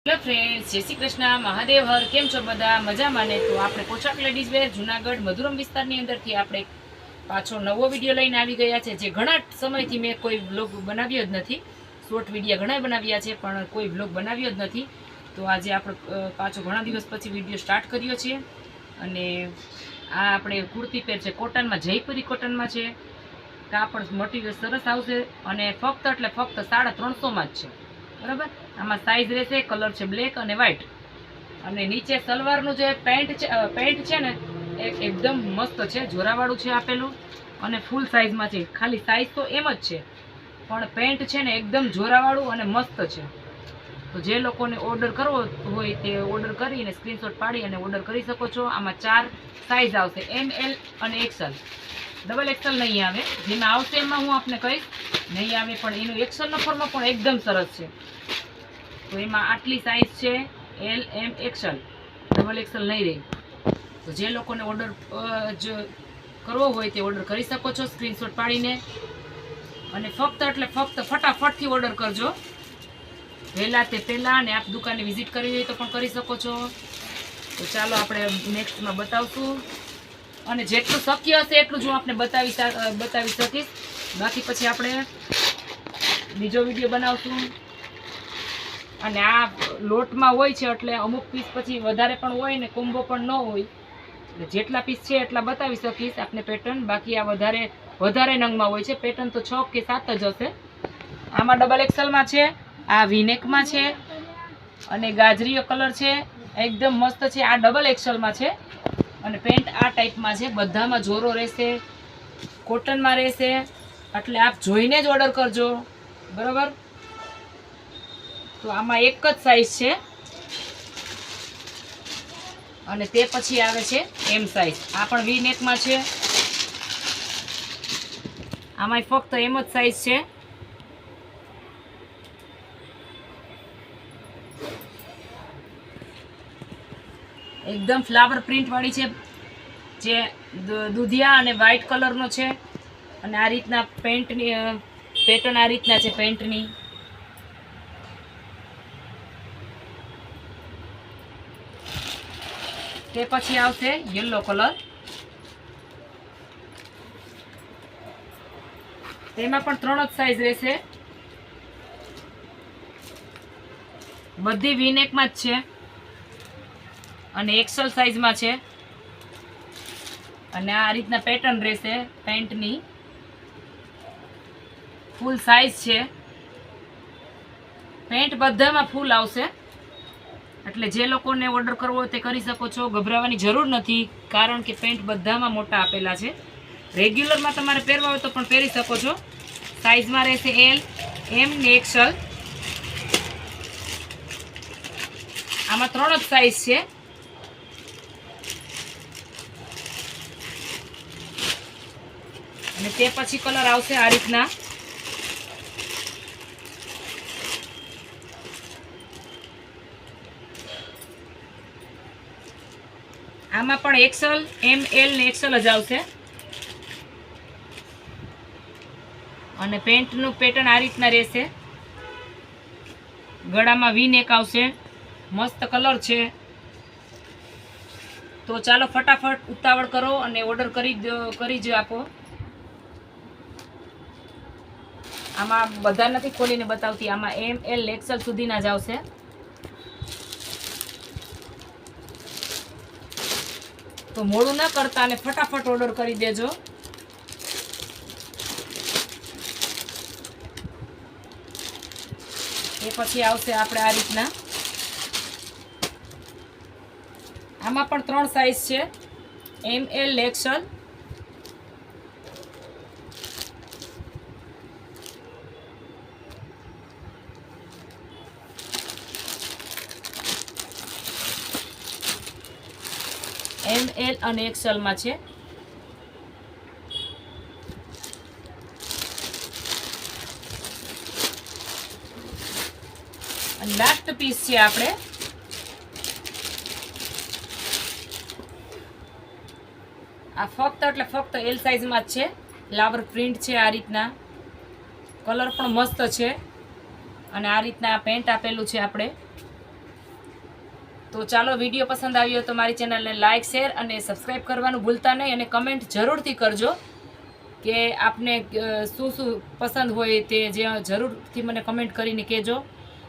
Hello friends, જય શ્રી કૃષ્ણ, મહાદેવ હર. કેમ છો બધા? મજામાં ને? તો આપણે પોશાક લેડીઝ વેર જુનાગઢ મધુરમ વિસ્તારની અંદરથી આપણે પાછો નવો વિડીયો લઈને આવી ગયા છે. જે ઘણા સમયથી મેં કોઈ વ્લોગ બનાવ્યો જ નથી. શોર્ટ વિડીયો ઘણા બનાવ્યા છે પણ કોઈ વ્લોગ બનાવ્યો જ નથી. તો આજે આપણે પાછો ઘણા દિવસ પછી વિડીયો સ્ટાર્ટ કર્યો છે. અને આ આપણે કુર્તી પેર છે, કોટનમાં, જયપુરી કોટનમાં છે. કાપડ મટીરિયલ સરસ આવશે અને ફક્ત એટલે ફક્ત 350માં જ છે. બરાબર. આમાં સાઈઝ રહેશે, કલર છે બ્લેક અને વ્હાઈટ. અને નીચે સલવારનું જે પેન્ટ છે ને એ એકદમ મસ્ત છે, જોરાવાળું છે આપેલું અને ફૂલ સાઈઝમાં છે. ખાલી સાઈઝ તો એમ જ છે પણ પેન્ટ છે ને એકદમ જોરાવાળું અને મસ્ત છે. તો જે લોકોને ઓર્ડર કરવો હોય તે ઓર્ડર કરીને સ્ક્રીનશોટ પાડી અને ઓર્ડર કરી શકો છો. આમાં 4 સાઈઝ આવશે, ML અને XL. ડબલ XL નહીં આવે. જેમાં આવશે એમાં હું આપને કહીશ. નહીં આવે પણ એનું XL નો ફોર્મ પણ એકદમ સરસ છે. તો એમાં આટલી સાઈઝ છે, L, M, XL. Double XL નહીં રહે. તો જે લોકોને ઓર્ડર કરવો હોય તે ઓર્ડર કરી શકો છો સ્ક્રીનશોટ પાડીને. અને ફક્ત એટલે ફક્ત ફટાફટથી ઓર્ડર કરજો, વહેલા તે પહેલાં. અને આપ દુકાને વિઝિટ કરવી હોય તો પણ કરી શકો છો. તો ચાલો આપણે નેક્સ્ટમાં બતાવશું. અને જેટલું શક્ય હશે એટલું જ હું આપને બતાવી શકીશ. બાકી પછી આપણે બીજો વિડીયો બનાવશું. અને આ લોટમાં હોય છે એટલે અમુક પીસ પછી વધારે પણ હોય ને કોમ્બો પણ ન હોય. એટલે જેટલા પીસ છે એટલા બતાવી શકીશ આપને પેટર્ન. બાકી આ વધારે નંગમાં હોય છે. પેટર્ન તો 6 કે 7 જ હશે. આમાં ડબલ XL છે, આ વીનેકમાં છે અને ગાજરીયો કલર છે, એકદમ મસ્ત છે. આ ડબલ XL છે અને પેન્ટ આ ટાઈપમાં છે. બધામાં જોરો રહેશે, કોટનમાં રહેશે. એટલે આપ જોઈને જ ઓર્ડર કરજો, બરાબર. તો આમાં એક જ સાઈઝ છે અને તે પછી આવે છે M સાઈઝ. આ પણ વી નેકમાં છે. આમાં ફક્ત M જ સાઈઝ છે. એકદમ ફ્લાવર પ્રિન્ટ વાળી છે, જે દુધિયા અને વ્હાઈટ કલરનો છે. અને આ રીતના પેન્ટની પેટર્ન આ રીતના છે પેન્ટની. તે પછી આવશે યલો કલર. તેમાં પણ 3 જ સાઈઝ રહેશે. બધી વીનેકમાં જ છે અને XL સાઈઝમાં છે. અને આ રીતના પેટર્ન રહેશે પેન્ટની. ફૂલ સાઈઝ છે. પેન્ટ બધામાં ફૂલ આવશે. એટલે જે લોકોને ઓર્ડર કરવો હોય તે કરી શકો છો. ગભરાવાની જરૂર નથી, કારણ કે પેન્ટ બધામાં મોટા આપેલા છે. રેગ્યુલરમાં તમારે પહેરવા હોય તો પણ પહેરી શકો છો. સાઈઝમાં રહેશે L, M ને XL. આમાં 3 જ સાઈઝ છે. અને તે પછી કલર આવશે આ રીતના. આમાં પણ XL, M, L ને XL જ આવશે. અને પેન્ટનું પેટર્ન આ રીતના રહેશે. ગળામાં વી નેક આવશે. મસ્ત કલર છે. તો ચાલો ફટાફટ ઉતાવળ કરો અને ઓર્ડર કરી જ આપો. આમાં બધા નથી ખોલીને બતાવતી. આમાં M, L, XL સુધીના જ આવશે. તો મોડું ના કરતા અને ફટાફટ ઓર્ડર કરી દેજો. એ પછી આવશે આપણે આ રીતના. આમાં પણ 3 સાઈઝ છે, M, L, XL. M, L અને XL માં છે. અને લાસ્ટ પીસ છે આપણે. આ ફક્ત એટલે ફક્ત L સાઈઝમાં જ છે. ફ્લાવર પ્રિન્ટ છે આ રીતના. કલર પણ મસ્ત છે. અને આ રીતના પેન્ટ આપેલું છે આપણે. તો ચાલો, વિડીયો પસંદ આવ્યો તો મારી ચેનલને લાઇક, શેર અને સબસ્ક્રાઈબ કરવાનું ભૂલતા નહીં, અને કમેન્ટ જરૂરથી કરજો કે આપને શું શું પસંદ હોય તે જે જરૂરથી મને કમેન્ટ કરીને કહેજો.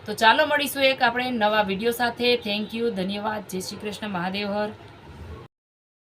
તો ચાલો મળીશું એક આપણે નવા વિડીયો સાથે. થેન્ક યુ, ધન્યવાદ, જય શ્રી કૃષ્ણ, મહાદેવ હર.